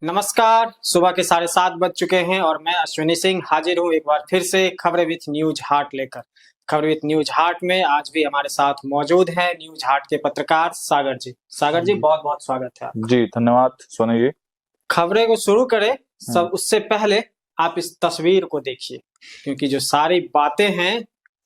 नमस्कार। सुबह के 7:30 बज चुके हैं और मैं अश्विनी सिंह हाजिर हूँ एक बार फिर से खबरें विथ न्यूज हार्ट लेकर। खबरें विथ न्यूज हार्ट में आज भी हमारे साथ मौजूद हैं न्यूज हार्ट के पत्रकार सागर जी। सागर जी, बहुत बहुत स्वागत है आपका। जी धन्यवाद सोनी जी। खबरें को शुरू करें सब उससे पहले आप इस तस्वीर को देखिए, क्योंकि जो सारी बातें हैं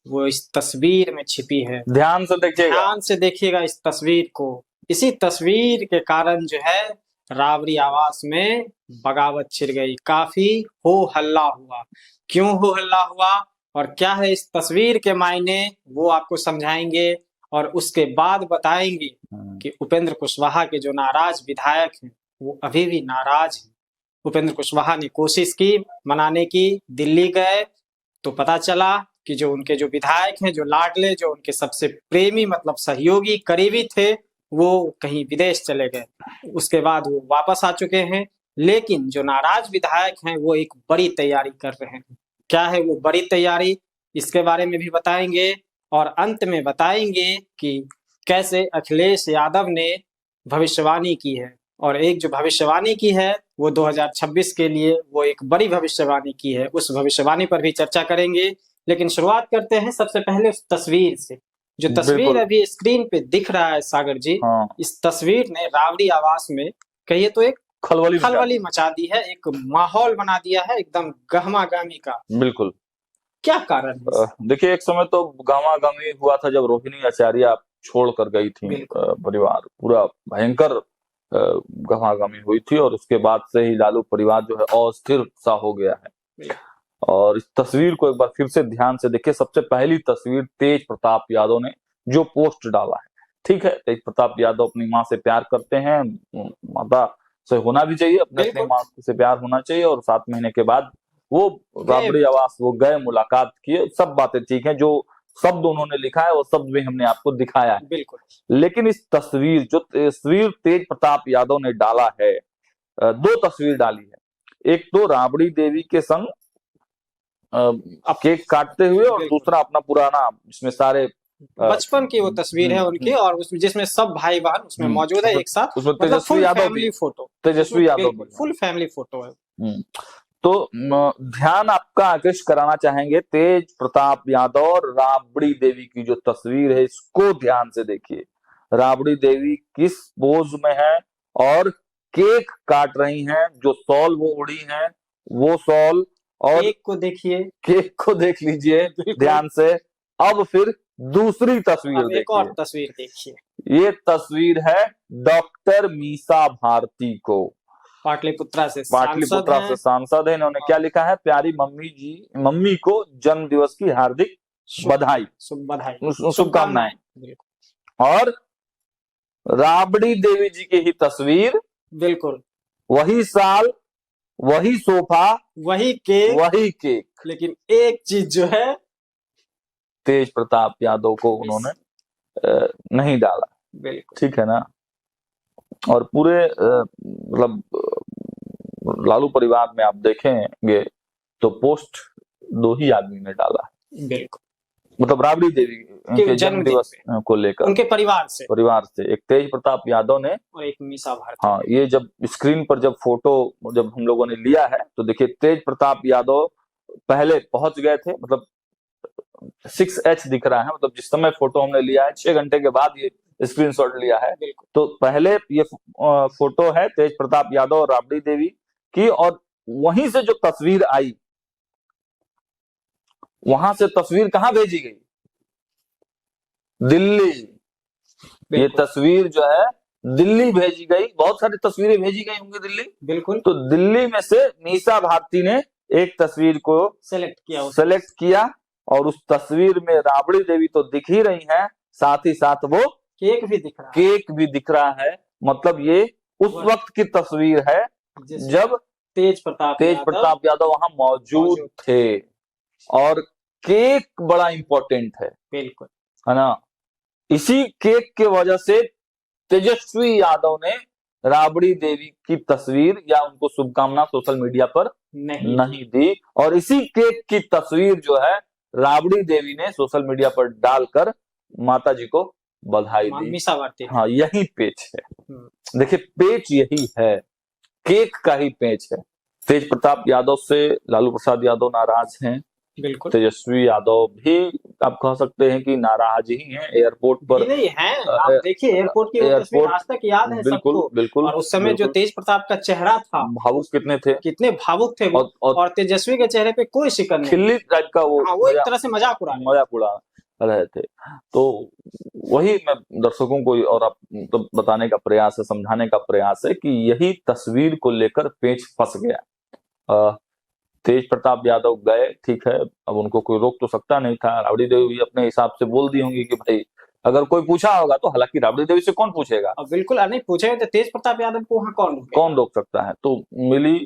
वो इस तस्वीर में छिपी है। ध्यान से देखिएगा, ध्यान से देखिएगा इस तस्वीर को। इसी तस्वीर के कारण जो है राबड़ी आवास में बगावत छिड़ गई, काफी हो हल्ला हुआ। क्यों हो हल्ला हुआ और क्या है इस तस्वीर के मायने, वो आपको समझाएंगे और उसके बाद बताएंगे कि उपेंद्र कुशवाहा के जो नाराज विधायक हैं वो अभी भी नाराज हैं। उपेंद्र कुशवाहा ने कोशिश की मनाने की, दिल्ली गए तो पता चला कि जो उनके जो विधायक हैं, जो लाडले, जो उनके सबसे प्रेमी मतलब सहयोगी करीबी थे, वो कहीं विदेश चले गए। उसके बाद वो वापस आ चुके हैं, लेकिन जो नाराज विधायक हैं वो एक बड़ी तैयारी कर रहे हैं। क्या है वो बड़ी तैयारी, इसके बारे में भी बताएंगे और अंत में बताएंगे कि कैसे अखिलेश यादव ने भविष्यवाणी की है। और एक जो भविष्यवाणी की है वो 2026 के लिए वो एक बड़ी भविष्यवाणी की है, उस भविष्यवाणी पर भी चर्चा करेंगे। लेकिन शुरुआत करते हैं सबसे पहले उस तस्वीर से। जो तस्वीर अभी स्क्रीन पे दिख रहा है सागर जी, इस तस्वीर ने राबड़ी आवास में कहिए तो एक खलबली मचा दी है, एक माहौल बना दिया है एकदम गहमागहमी का। बिल्कुल। क्या कारण है? देखिए, एक समय तो गहमागहमी हुआ था जब रोहिणी आचार्य छोड़ कर गई थी परिवार, पूरा भयंकर गहमागहमी हुई थी और उसके बाद से ही लालू परिवार जो है अस्थिर सा हो गया है। और इस तस्वीर को एक बार फिर से ध्यान से देखिए। सबसे पहली तस्वीर तेज प्रताप यादव ने जो पोस्ट डाला है। ठीक है, तेज प्रताप यादव अपनी माँ से प्यार करते हैं, माता से होना भी चाहिए, अपने माँ से प्यार होना चाहिए। और 7 महीने के बाद वो राबड़ी आवास वो गए, मुलाकात किए, सब बातें ठीक है। जो शब्द उन्होंने लिखा है वो शब्द भी हमने आपको दिखाया है। बिल्कुल। लेकिन इस तस्वीर तेज प्रताप यादव ने डाला है, 2 तस्वीर डाली है। एक तो राबड़ी देवी के संग केक काटते हुए और दूसरा अपना पुराना, इसमें सारे बचपन की वो तस्वीर है उनकी, और उसमें जिसमें सब भाई बहन उसमें मौजूद है एक साथ। उसमें तेजस्वी यादव भी, Tejashwi Yadav full family photo है। तो ध्यान आपका आकृष्ट कराना चाहेंगे तेज प्रताप यादव और राबड़ी देवी की जो तस्वीर है, इसको ध्यान से देखिए। राबड़ी देवी किस पोज में है और केक काट रही हैं। जो शॉल वो ओढ़ी हैं वो शॉल, और केक को देखिए, केक को देख लीजिए ध्यान से। अब फिर दूसरी तस्वीर देखिए, एक और तस्वीर देखिए। ये तस्वीर है डॉक्टर मीसा भारती को, पाटलिपुत्रा से सांसद है। इन्होंने क्या लिखा है? प्यारी मम्मी को जन्म दिवस की हार्दिक बधाई, शुभकामनाएं। और राबड़ी देवी जी की ही तस्वीर, बिल्कुल वही साल, वही सोफा, वही केक, लेकिन एक चीज जो है तेज प्रताप यादव को उन्होंने नहीं डाला। बिल्कुल ठीक है ना। और पूरे मतलब लालू परिवार में आप देखेंगे तो पोस्ट 2 ही आदमी ने डाला है। बिल्कुल, मतलब राबड़ी देवी के जन्म दिवस को लेकर उनके परिवार से एक तेज प्रताप यादव ने और एक मीसा भारती। हाँ, ये जब स्क्रीन पर जब फोटो जब हम लोगों ने लिया है तो देखिए तेज प्रताप यादव पहले पहुंच गए थे, मतलब 6H दिख रहा है, मतलब जिस समय फोटो हमने लिया है 6 घंटे के बाद ये स्क्रीनशॉट लिया है। तो पहले ये फोटो है तेज प्रताप यादव और राबड़ी देवी की, और वहीं से जो तस्वीर आई, वहां से तस्वीर कहां भेजी गई? दिल्ली। ये तस्वीर जो है दिल्ली भेजी गई। बहुत सारी तस्वीरें भेजी गई होंगी दिल्ली। बिल्कुल। तो दिल्ली में से मीसा भारती ने एक तस्वीर को सेलेक्ट किया और उस तस्वीर में राबड़ी देवी तो दिख ही रही है, साथ ही साथ वो केक भी दिख रहा है। मतलब ये उस वक्त की तस्वीर है जब तेज प्रताप यादव वहां मौजूद थे। और केक बड़ा इंपॉर्टेंट है, बिल्कुल, है ना। इसी केक के वजह से तेजस्वी यादव ने राबड़ी देवी की तस्वीर या उनको शुभकामना सोशल मीडिया पर नहीं दी। और इसी केक की तस्वीर जो है राबड़ी देवी ने सोशल मीडिया पर डालकर माता जी को बधाई दी। हाँ, यही पेच है। देखिए पेच यही है केक का ही पेच है। तेज प्रताप यादव से लालू प्रसाद यादव नाराज हैं, बिल्कुल तेजस्वी यादव भी आप कह सकते हैं कि नाराज ही हैं। एयरपोर्ट पर भी नहीं है। आप देखिए एयरपोर्ट की वो तस्वीर एयरपोर्ट आज तक याद है बिल्कुल सबको। बिल्कुल और उस समय जो बिल्कुल तेज प्रताप का चेहरा था, भावुक कितने थे, कितने भावुक थे वो। और तेजस्वी के चेहरे पे कोई शिकन नहीं। खिल्ली टाइप का वो हाँ, वो एक तरह से मजाक उड़ा रहे थे। तो वही मैं दर्शकों को और आप मतलब बताने का प्रयास है, समझाने का प्रयास है कि यही तस्वीर को लेकर पेच फंस गया। तेज प्रताप यादव गए, ठीक है, अब उनको कोई रोक तो सकता नहीं था। राबड़ी देवी भी अपने हिसाब से बोल दी होंगी कि भाई अगर कोई पूछा होगा तो, हालांकि राबड़ी देवी से कौन पूछेगा, बिल्कुल नहीं पूछेगा तो तेज प्रताप यादव को वहाँ कौन रोक सकता है। तो मिली,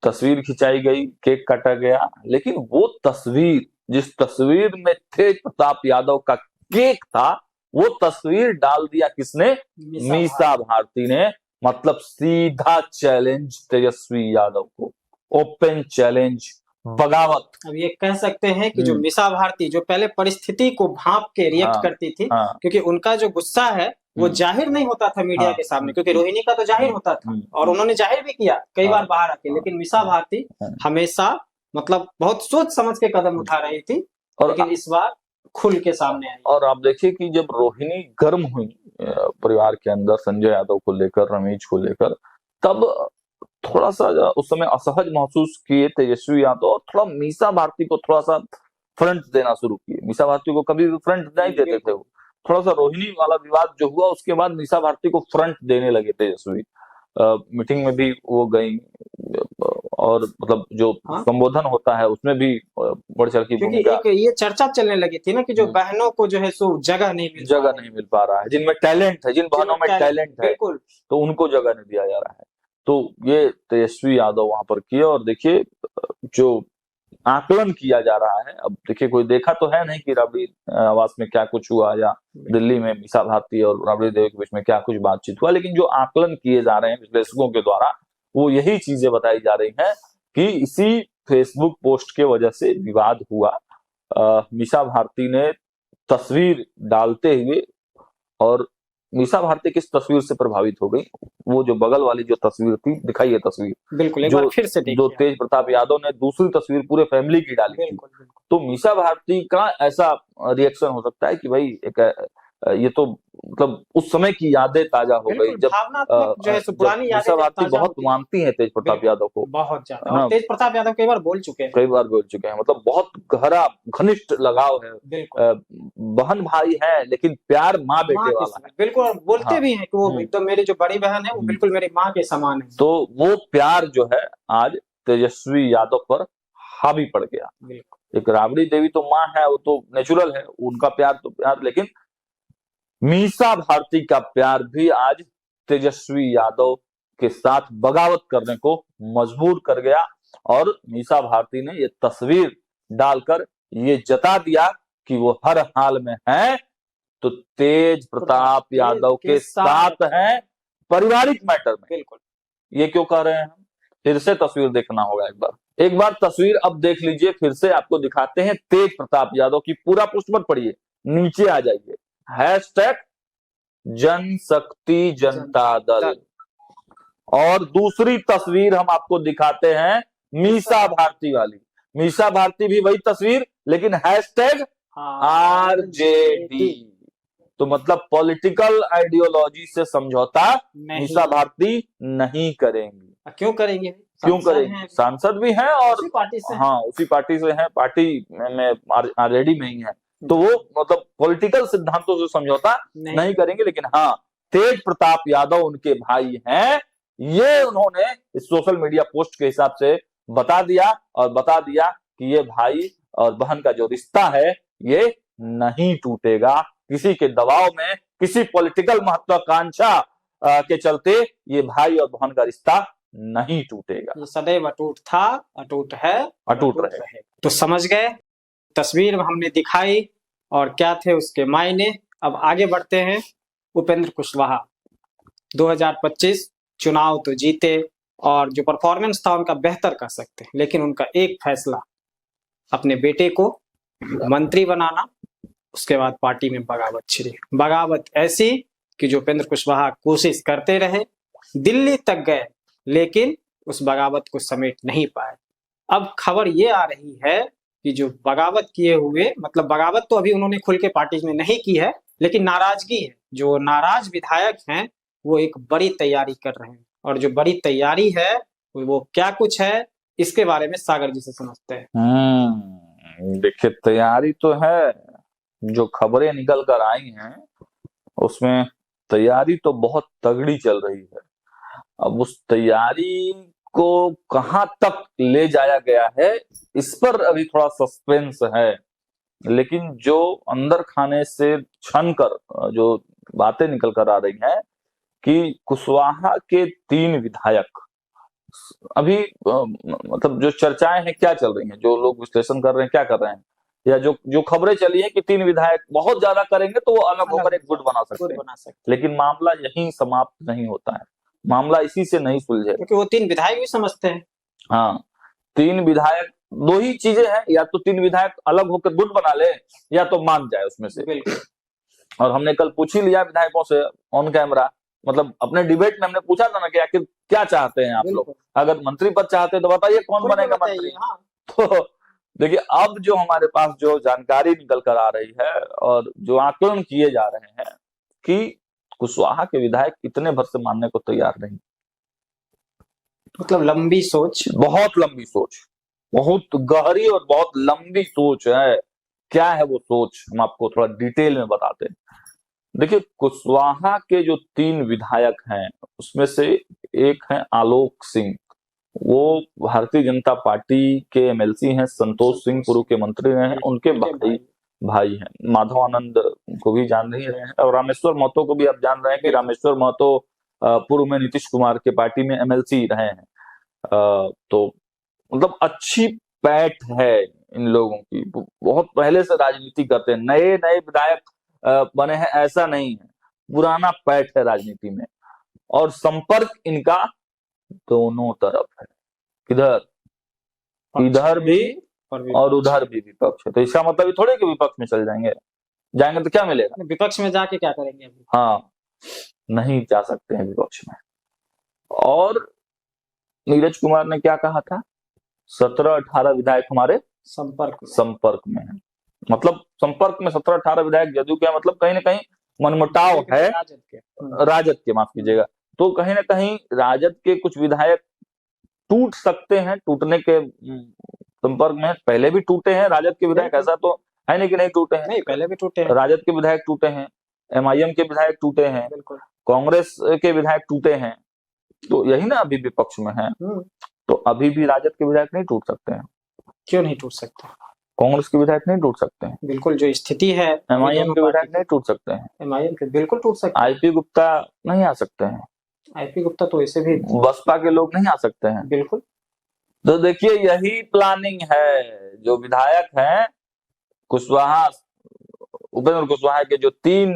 तस्वीर खिंचाई गई, केक काटा गया, लेकिन वो तस्वीर, जिस तस्वीर में तेज प्रताप यादव का केक था, वो तस्वीर डाल दिया किसने? मीसा भारती ने। मतलब सीधा चैलेंज तेजस्वी यादव को, ओपन चैलेंज, बगावत। अब ये कह सकते हैं कि जो मीसा भारती जो पहले परिस्थिति को भांप के रिएक्ट करती थी, क्योंकि उनका जो गुस्सा है वो जाहिर नहीं होता था मीडिया के सामने, क्योंकि रोहिणी का तो जाहिर होता था और उन्होंने जाहिर भी किया कई बार बाहर आके। लेकिन मीसा भारती हमेशा मतलब बहुत सोच समझ के कदम उठा रही थी, लेकिन इस बार खुल के सामने आई। और आप देखिए कि जब रोहिणी गर्म हुई परिवार के अंदर संजय यादव को लेकर, रमेश को लेकर, तब थोड़ा सा उस समय असहज महसूस किए तेजस्वी यादव, और थोड़ा मीसा भारती को थोड़ा सा फ्रंट देना शुरू किए। मीसा भारती को कभी भी फ्रंट नहीं देते थे वो। थोड़ा सा रोहिणी वाला विवाद जो हुआ, उसके बाद मीसा भारती को फ्रंट देने लगे तेजस्वी। मीटिंग में भी वो गई, और मतलब जो संबोधन होता है उसमें भी बढ़ चढ़ की भूमिका। एक ये चर्चा चलने लगी थी ना कि जो बहनों को जो है सो जगह नहीं मिल पा रहा है, जिनमें टैलेंट है, जिन बहनों में टैलेंट है, तो उनको जगह नहीं दिया जा रहा है। तो ये तेजस्वी यादव वहां पर किए। और देखिए जो आकलन किया जा रहा है, अब देखिए कोई देखा तो है नहीं कि राबड़ी आवास में क्या कुछ हुआ, या दिल्ली में मीसा भारती और राबड़ी देवी के बीच में क्या कुछ बातचीत हुआ, लेकिन जो आकलन किए जा रहे हैं विश्लेषकों के द्वारा, वो यही चीजें बताई जा रही हैं कि इसी फेसबुक पोस्ट के वजह से विवाद हुआ। मीसा भारती ने तस्वीर डालते हुए, और मीसा भारती किस तस्वीर से प्रभावित हो गई, वो जो बगल वाली जो तस्वीर थी, दिखाई है तस्वीर, बिल्कुल एक बार फिर से जो तेज प्रताप यादव ने दूसरी तस्वीर पूरे फैमिली की डाली थी। तो मीसा भारती का ऐसा रिएक्शन हो सकता है कि भाई एक ये तो मतलब उस समय की यादें ताजा हो गई, जब जो है पुरानी यादें मीसा भारती बहुत मानती है तेज प्रताप यादव को, बहुत ज्यादा। और तेज प्रताप यादव कई बार बोल चुके हैं, मतलब बहुत गहरा घनिष्ठ लगाव है, बहन भाई है, लेकिन प्यार माँ बेटे वाला है। बिल्कुल, बोलते भी हैं कि वो एकदम मेरी जो बड़ी बहन है वो बिल्कुल मेरी माँ के समान है। तो वो प्यार जो है आज तेजस्वी यादव पर हावी पड़ गया। एक राबड़ी देवी तो माँ है, वो तो नेचुरल है, उनका प्यार तो प्यार, लेकिन मीसा भारती का प्यार भी आज तेजस्वी यादव के साथ बगावत करने को मजबूर कर गया। और मीसा भारती ने ये तस्वीर डालकर ये जता दिया कि वो हर हाल में है तो तेज प्रताप यादव के साथ हैं, पारिवारिक मैटर में। बिल्कुल, ये क्यों कह रहे हैं हम? फिर से तस्वीर देखना होगा एक बार तस्वीर अब देख लीजिए, फिर से आपको दिखाते हैं तेज प्रताप यादव की। पूरा पोस्ट मत पढ़िए, नीचे आ जाइए, हैशटैग जनशक्ति जनता दल। और दूसरी तस्वीर हम आपको दिखाते हैं मीसा भारती वाली। मीसा भारती भी वही तस्वीर, लेकिन हैशटैग आरजेडी। तो मतलब पॉलिटिकल आइडियोलॉजी से समझौता मीसा भारती नहीं करेंगी। क्यों करेंगे? सांसद भी हैं और उसी पार्टी से हैं, पार्टी में आरजेडी में ही है। तो वो मतलब पॉलिटिकल सिद्धांतों से समझौता नहीं करेंगे। लेकिन हाँ, तेज प्रताप यादव उनके भाई हैं, ये उन्होंने इस सोशल मीडिया पोस्ट के हिसाब से बता दिया, और बता दिया कि ये भाई और बहन का जो रिश्ता है ये नहीं टूटेगा। किसी के दबाव में, किसी पॉलिटिकल महत्वाकांक्षा के चलते ये भाई और बहन का रिश्ता नहीं टूटेगा। ये सदैव अटूट था, अटूट है, अटूट रहे। तो समझ गए, तस्वीर हमने दिखाई और क्या थे उसके मायने। अब आगे बढ़ते हैं। उपेंद्र कुशवाहा 2025 चुनाव तो जीते और जो परफॉर्मेंस था उनका बेहतर कह सकते हैं, लेकिन उनका एक फैसला अपने बेटे को मंत्री बनाना, उसके बाद पार्टी में बगावत छिड़ी। बगावत ऐसी कि जो उपेंद्र कुशवाहा कोशिश करते रहे, दिल्ली तक गए, लेकिन उस बगावत को समेट नहीं पाए। अब खबर ये आ रही है कि जो बगावत किए हुए, मतलब बगावत तो अभी उन्होंने खुल के पार्टी में नहीं की है, लेकिन नाराजगी है, जो नाराज विधायक हैं वो एक बड़ी तैयारी कर रहे हैं, और जो बड़ी तैयारी है वो क्या कुछ है, इसके बारे में सागर जी से समझते हैं। देखिए, तैयारी तो है, जो खबरें निकल कर आई हैं उसमें तैयारी तो बहुत तगड़ी चल रही है। अब उस तैयारी को कहां तक ले जाया गया है इस पर अभी थोड़ा सस्पेंस है, लेकिन जो अंदर खाने से छन कर जो बातें निकल कर आ रही हैं कि कुशवाहा के 3 विधायक अभी मतलब जो चर्चाएं हैं क्या चल रही हैं, जो लोग विश्लेषण कर रहे हैं क्या कर रहे हैं, या जो जो खबरें चली हैं कि 3 विधायक बहुत ज्यादा करेंगे तो वो अलग होकर एक गुट बना सकते हैं, लेकिन मामला यहीं समाप्त नहीं होता है, मामला इसी से नहीं सुलझे, क्योंकि वो 3 विधायक भी समझते हैं। हाँ, 3 विधायक, 2 ही चीजें हैं, या तो 3 विधायक अलग होकर गुट बना ले या तो मान जाए उसमें से। बिल्कुल। और हमने कल पूछ ही लिया विधायकों से ऑन कैमरा, मतलब अपने डिबेट में हमने पूछा था ना कि आखिर क्या चाहते हैं आप लोग, अगर मंत्री पद चाहते हैं तो बताइए कौन बनेगा मंत्री। हाँ। तो देखिए, अब जो हमारे पास जो जानकारी निकल कर आ रही है और जो आकलन किए जा रहे हैं कि कुशवाहा के विधायक इतने भर से मानने को तैयार नहीं, मतलब लंबी सोच, बहुत लंबी सोच, बहुत गहरी और बहुत लंबी सोच है। क्या है वो सोच, हम आपको थोड़ा डिटेल में बताते हैं। देखिए, कुशवाहा के जो 3 विधायक हैं उसमें से एक है आलोक सिंह, वो भारतीय जनता पार्टी के एमएलसी हैं, संतोष सिंह पूर्व के मंत्री रहे हैं, उनके भाई हैं। माधव आनंद को भी जान ही रहे हैं, और रामेश्वर महतो को भी आप जान रहे हैं कि रामेश्वर महतो पूर्व में नीतीश कुमार के पार्टी में एमएलसी रहे हैं। तो मतलब अच्छी पैठ है इन लोगों की, बहुत पहले से राजनीति करते हैं, नए नए विधायक बने हैं ऐसा नहीं है, पुराना पैठ है राजनीति में, और संपर्क इनका दोनों तरफ है, इधर भी और उधर भी विपक्ष है। तो इसका मतलब थोड़े कि विपक्ष में चल जाएंगे तो क्या मिलेगा, विपक्ष में जाके क्या करेंगे अभी? हाँ, नहीं जा सकते हैं विपक्ष में। और नीरज कुमार ने क्या कहा था, 17-18 विधायक हमारे संपर्क में है, मतलब संपर्क में 17-18 विधायक जदयू के, मतलब कहीं ना कहीं मनमुटाव है राजद के, माफ कीजिएगा, तो कहीं ना कहीं राजद के कुछ विधायक टूट सकते हैं, टूटने के संपर्क में, पहले भी टूटे हैं राजद के विधायक, ऐसा तो है नहीं कि नहीं टूटे हैं, नहीं, पहले भी टूटे हैं, राजद के विधायक टूटे हैं, एमआईएम के विधायक टूटे हैं, कांग्रेस के विधायक टूटे हैं, तो यही ना अभी विपक्ष में है, तो अभी भी राजद के विधायक नहीं टूट सकते हैं। क्यों नहीं टूट सकते? कांग्रेस के विधायक नहीं टूट सकते हैं, बिल्कुल, जो स्थिति है एमआईएम के विधायक नहीं टूट सकते हैं, एमआईएम के बिल्कुल टूट सकते हैं, आईपी गुप्ता नहीं आ सकते हैं, आईपी गुप्ता तो ऐसे भी, बसपा के लोग नहीं आ सकते हैं, बिल्कुल। तो देखिए, यही प्लानिंग है, जो विधायक हैं कुशवाहा, उपेंद्र कुशवाहा के जो 3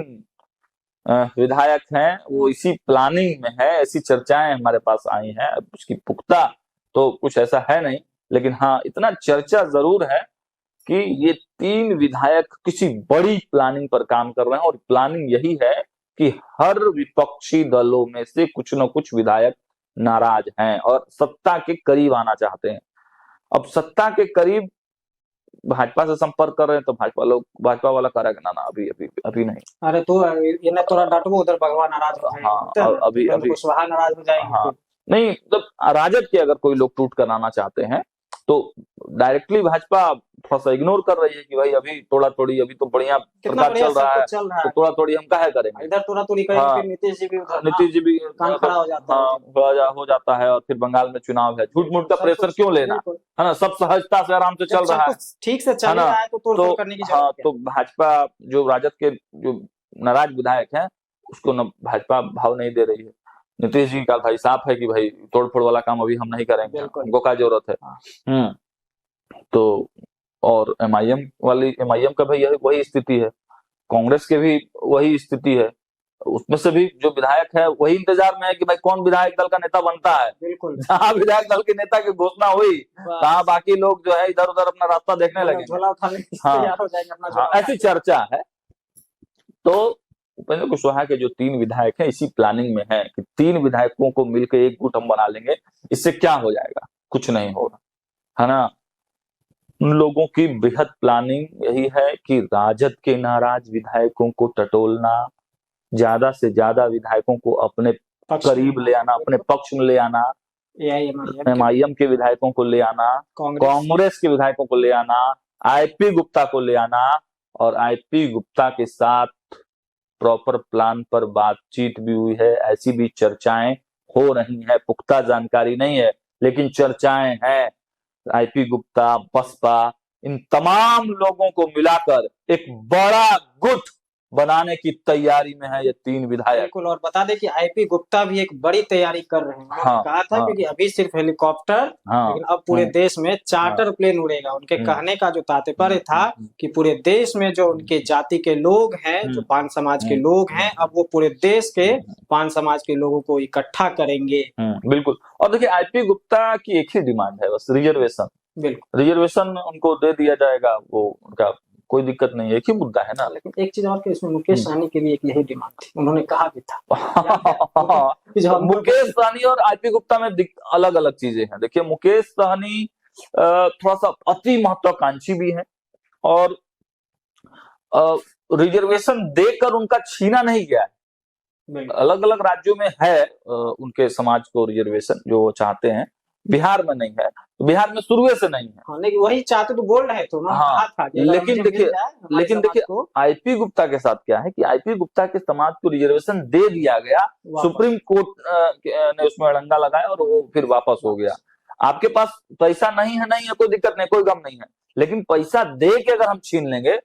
विधायक हैं वो इसी प्लानिंग में है, ऐसी चर्चाएं हमारे पास आई हैं, उसकी पुख्ता तो कुछ ऐसा है नहीं, लेकिन हाँ, इतना चर्चा जरूर है कि ये 3 विधायक किसी बड़ी प्लानिंग पर काम कर रहे हैं, और प्लानिंग यही है कि हर विपक्षी दलों में से कुछ न कुछ विधायक नाराज हैं और सत्ता के करीब आना चाहते हैं। अब सत्ता के करीब भाजपा से संपर्क कर रहे हैं, तो भाजपा वाला करेगा ना, अभी नहीं। अरे तो ये ना थोड़ा डांटो, उधर भगवान नाराज हो जाएंगे, हाँ, अभी कुशवाहा नाराज हो जाएंगे। हाँ, नहीं, मतलब राजद के अगर कोई लोग टूट कर आना चाहते हैं तो डायरेक्टली भाजपा थोड़ा सा इग्नोर कर रही है कि भाई अभी थोड़ा थोड़ी, अभी तो बढ़िया प्रकार चल रहा है, तो थोड़ा थोड़ी हम काहे करेंगे, इधर थोड़ा थोड़ी करेंगे, फिर नीतीश जी भी काम खड़ा हो जाता है, और फिर बंगाल में चुनाव है, झूठ मूठ का प्रेशर क्यों लेना, है ना, सब सहजता से आराम से चल रहा है, ठीक से चल रहा है, तो करने की जरूरत है। तो भाजपा जो राजद के जो नाराज विधायक हैं उसको न भाजपा भाव नहीं दे रही है। नीतीश जी का भाई साफ है कि भाई तोड़फोड़ वाला काम अभी हम नहीं करेंगे, हमको क्या जरूरत है। तो और एमआईएम का भाई वही स्थिति है, कांग्रेस के भी वही स्थिति है, उसमें से भी जो विधायक है वही इंतजार में है कि भाई कौन विधायक दल का नेता बनता है। बिल्कुल, जहाँ विधायक दल के नेता की घोषणा हुई, कहाँ बाकी लोग जो है इधर उधर अपना रास्ता देखने लगे, ऐसी चर्चा है। तो उपेंद्र कुशवाहा के जो 3 विधायक हैं इसी प्लानिंग में है कि 3 विधायकों को मिलकर एक गुट हम बना लेंगे, इससे क्या हो जाएगा, कुछ नहीं होगा, है ना। उन लोगों की बेहद प्लानिंग यही है कि राजद के नाराज विधायकों को टटोलना, ज्यादा से ज्यादा विधायकों को अपने करीब ले आना, अपने पक्ष में ले आना, एमआईएम के विधायकों को ले आना, कांग्रेस के विधायकों को ले आना, आईपी गुप्ता को ले आना, और आईपी गुप्ता के साथ प्रॉपर प्लान पर बातचीत भी हुई है, ऐसी भी चर्चाएं हो रही है, पुख्ता जानकारी नहीं है लेकिन चर्चाएं हैं। आईपी गुप्ता, बसपा, इन तमाम लोगों को मिलाकर एक बड़ा गुट बनाने की तैयारी में है ये 3 विधायक। बिल्कुल, और बता दें कि आईपी गुप्ता भी एक बड़ी तैयारी कर रहे हैं। उन्होंने कहा था क्योंकि अभी सिर्फ हेलीकॉप्टर, लेकिन अब पूरे देश में चार्टर प्लेन उड़ेगा। उनके कहने का जो तात्पर्य था कि पूरे देश में जो उनके जाति के लोग हैं, जो पान समाज के लोग हैं, अब वो पूरे देश के पान समाज के लोगों को इकट्ठा करेंगे। बिल्कुल, और देखिए आईपी गुप्ता की एक ही डिमांड है, बस रिजर्वेशन। बिल्कुल, रिजर्वेशन उनको दे दिया जाएगा, वो उनका कोई दिक्कत नहीं है, एक ही मुद्दा है ना। लेकिन एक चीज और कि इसमें मुकेश सहनी की भी एक यही डिमांड थी, उन्होंने कहा भी था। मुकेश सहनी और आईपी गुप्ता में अलग अलग चीजें हैं। देखिए मुकेश सहनी थोड़ा सा अति महत्वाकांक्षी भी है, और रिजर्वेशन देकर उनका छीना नहीं गया है। अलग अलग राज्यों में है उनके समाज को रिजर्वेशन जो वो चाहते हैं, बिहार में नहीं है, तो बिहार में शुरू से नहीं है। हाँ, लेकिन वही चाहते तो बोल रहे थे, कहा था कि लेकिन देखिए आईपी गुप्ता के साथ क्या है कि आईपी गुप्ता के समाज को रिजर्वेशन दे दिया गया, सुप्रीम कोर्ट ने उसमें अड़ंगा लगाया और वो फिर वापस हो गया। आपके पास पैसा नहीं है कोई दिक्कत नहीं, कोई गम नहीं है, लेकिन पैसा दे के अगर हम छीन लेंगे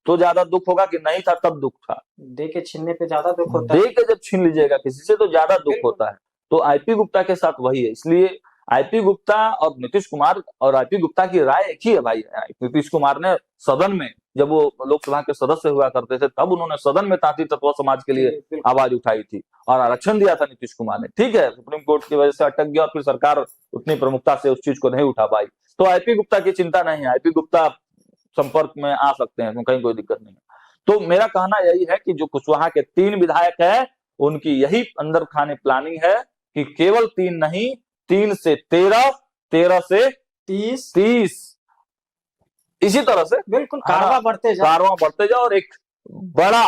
तो ज्यादा दुख होगा कि नहीं था तब दुख था। दे के छीनने पे ज्यादा दुख होता है, दे के जब छीन लीजिएगा किसी से तो ज्यादा दुख होता है। तो आईपी गुप्ता के साथ वही है, इसलिए आईपी गुप्ता और नीतीश कुमार और आईपी गुप्ता की राय एक ही है भाई। नीतीश कुमार ने सदन में, जब वो लोकसभा के सदस्य हुआ करते थे, तब उन्होंने सदन में तांती तत्व समाज के लिए आवाज उठाई थी और आरक्षण दिया था नीतीश कुमार ने। ठीक है, सुप्रीम कोर्ट की वजह से अटक गया और फिर सरकार उतनी प्रमुखता से उस चीज को नहीं उठा पाई। तो आईपी गुप्ता की चिंता नहीं है, आईपी गुप्ता संपर्क में आ सकते हैं, कहीं कोई दिक्कत नहीं है। तो मेरा कहना यही है कि जो कुशवाहा के 3 विधायक है उनकी यही अंदर खाने प्लानिंग है कि केवल 3 नहीं, 3 से 13, 13 से 30, इसी तरह से बिल्कुल कारवां बढ़ते जाओ और एक बड़ा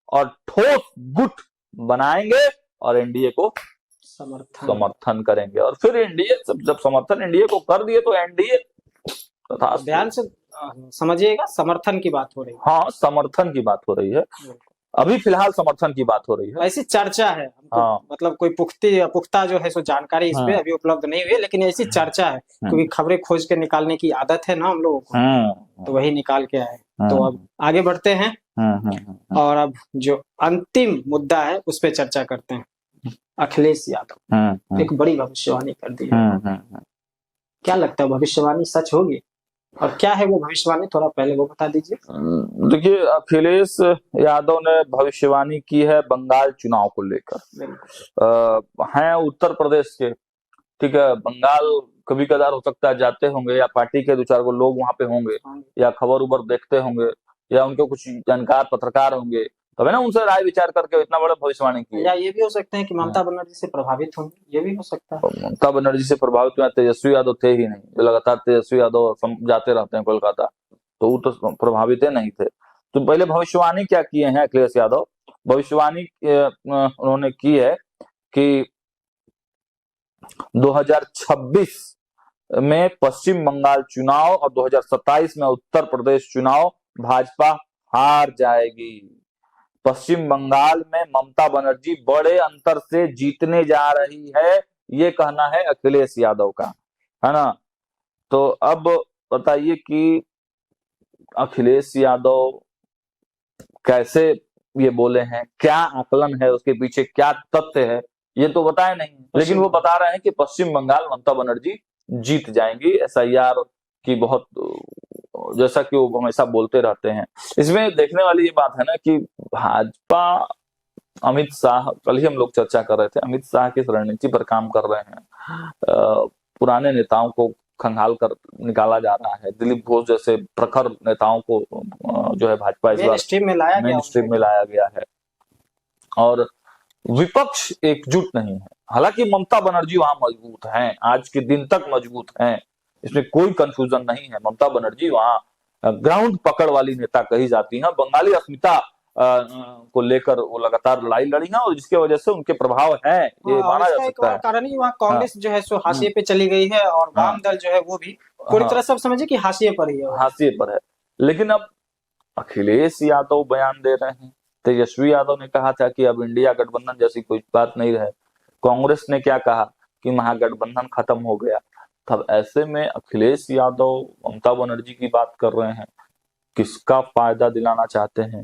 और ठोस गुट बनाएंगे और एनडीए को समर्थन करेंगे। और फिर एनडीए जब समर्थन एनडीए को कर दिए तो एनडीए ध्यान से समझिएगा, समर्थन की बात हो रही है। हाँ, समर्थन की बात हो रही है, अभी फिलहाल समर्थन की बात हो रही है। ऐसी चर्चा है, मतलब कोई पुख्ता जो है सो जानकारी इस पे अभी उपलब्ध नहीं हुई है, लेकिन ऐसी चर्चा है क्योंकि खबरें खोज के निकालने की आदत है ना हम लोगों को, तो वही निकाल के आए। तो अब आगे बढ़ते हैं और अब जो अंतिम मुद्दा है उस पर चर्चा करते हैं। अखिलेश यादव एक बड़ी भविष्यवाणी कर दी है, क्या लगता है भविष्यवाणी सच होगी और क्या है वो भविष्यवाणी, थोड़ा पहले वो बता दीजिए। देखिए अखिलेश यादव ने भविष्यवाणी की है बंगाल चुनाव को लेकर। हैं उत्तर प्रदेश के, ठीक है, बंगाल कभी कदार हो सकता है जाते होंगे या पार्टी के 2-4 लोग वहां पे होंगे या खबर उबर देखते होंगे या उनके कुछ जानकार पत्रकार होंगे, तब है ना उनसे राय विचार करके इतना बड़ा भविष्यवाणी की। या ये भी हो सकते हैं कि ममता बनर्जी से प्रभावित होंगे, ये भी हो सकता है। ममता बनर्जी से प्रभावित हुआ, तेजस्वी यादव थे ही नहीं, जो लगातार तेजस्वी यादव जाते रहते हैं कोलकाता, तो वो तो प्रभावित नहीं थे। तो पहले भविष्यवाणी क्या किए हैं अखिलेश यादव? भविष्यवाणी उन्होंने की है कि 2026 में पश्चिम बंगाल चुनाव और 2027 में उत्तर प्रदेश चुनाव भाजपा हार जाएगी। पश्चिम बंगाल में ममता बनर्जी बड़े अंतर से जीतने जा रही है, ये कहना है अखिलेश यादव का, है ना। तो अब बताइए कि अखिलेश यादव कैसे ये बोले हैं, क्या आकलन है उसके पीछे, क्या तथ्य है, ये तो बताए नहीं, लेकिन वो बता रहे हैं कि पश्चिम बंगाल ममता बनर्जी जीत जाएंगी। एसआईआर की बहुत, जैसा कि वो हमेशा बोलते रहते हैं। इसमें देखने वाली ये बात है ना कि भाजपा, अमित शाह, कल ही हम लोग चर्चा कर रहे थे, अमित शाह की रणनीति पर काम कर रहे हैं। पुराने नेताओं को खंगाल कर निकाला जा रहा है, दिलीप घोष जैसे प्रखर नेताओं को जो है भाजपा इस बार मेन स्ट्रीम में लाया गया है। और विपक्ष एकजुट नहीं है। हालांकि ममता बनर्जी वहां मजबूत हैं, आज के दिन तक मजबूत हैं, इसमें कोई कंफ्यूजन नहीं है। ममता बनर्जी वहां ग्राउंड पकड़ वाली नेता कही जाती हैं। बंगाली अस्मिता को लेकर वो लगातार लड़ाई लड़ी है और जिसके वजह से उनके प्रभाव है, ये माना जा सकता है। कारण ही वहाँ कांग्रेस जो है सो हाशिए पे चली गई है और वाम दल जो है वो भी पूरी तरह सब समझे कि हाशिए पर ही है, हाशिए पर है। लेकिन अब अखिलेश यादव बयान दे रहे हैं, तेजस्वी यादव ने कहा था कि अब इंडिया गठबंधन जैसी कोई बात नहीं रहे, कांग्रेस ने क्या कहा कि महागठबंधन खत्म हो गया। तब ऐसे में अखिलेश यादव ममता बनर्जी की बात कर रहे हैं, किसका फायदा दिलाना चाहते हैं?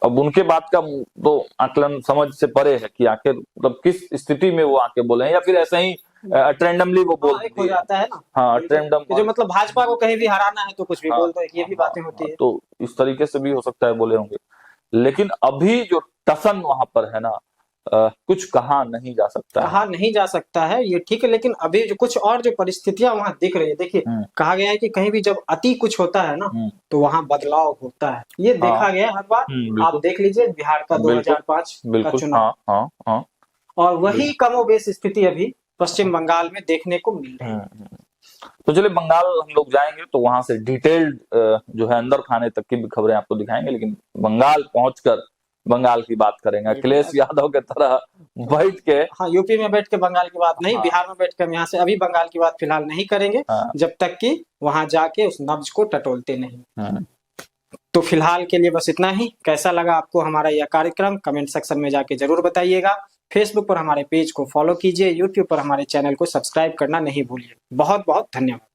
अब उनके बात का तो आकलन समझ से परे है कि आखिर मतलब किस स्थिति में वो आके बोले हैं, या फिर ऐसे ही ट्रेंडमली वो बोल हो जाता है ना। हाँ, ट्रेंडम जो मतलब भाजपा को कहीं भी हराना है तो कुछ भी बोल दो, ये भी बातें होती है। तो इस तरीके से भी हो सकता है बोले होंगे। लेकिन अभी जो टसन वहां पर है ना, कुछ कहा नहीं जा सकता, कहा नहीं जा सकता है, ये ठीक है। लेकिन अभी जो कुछ और जो परिस्थितियां वहां दिख रही है, देखिए कहा गया है कि कहीं भी जब अति कुछ होता है ना तो वहां बदलाव होता है, ये देखा गया है हर बार। आप देख लीजिए बिहार का 2005 का चुनाव, और वही कमोबेश स्थिति अभी पश्चिम बंगाल में देखने को मिल रही है। तो चलिए बंगाल हम लोग जाएंगे तो वहां से डिटेल्ड जो है अंदर खाने तक की भी खबरें आपको दिखाएंगे, लेकिन बंगाल पहुंचकर बंगाल की बात करेंगे। अखिलेश यादव के तरह बैठ के, हाँ, यूपी में बैठ के बंगाल की बात नहीं, बिहार में बैठ के हम यहाँ से अभी बंगाल की बात फिलहाल नहीं करेंगे, जब तक कि वहां जाके उस नब्ज को टटोलते नहीं। तो फिलहाल के लिए बस इतना ही। कैसा लगा आपको हमारा यह कार्यक्रम कमेंट सेक्शन में जाके जरूर बताइएगा। फेसबुक पर हमारे पेज को फॉलो कीजिए, यूट्यूब पर हमारे चैनल को सब्सक्राइब करना नहीं भूलिए। बहुत बहुत धन्यवाद।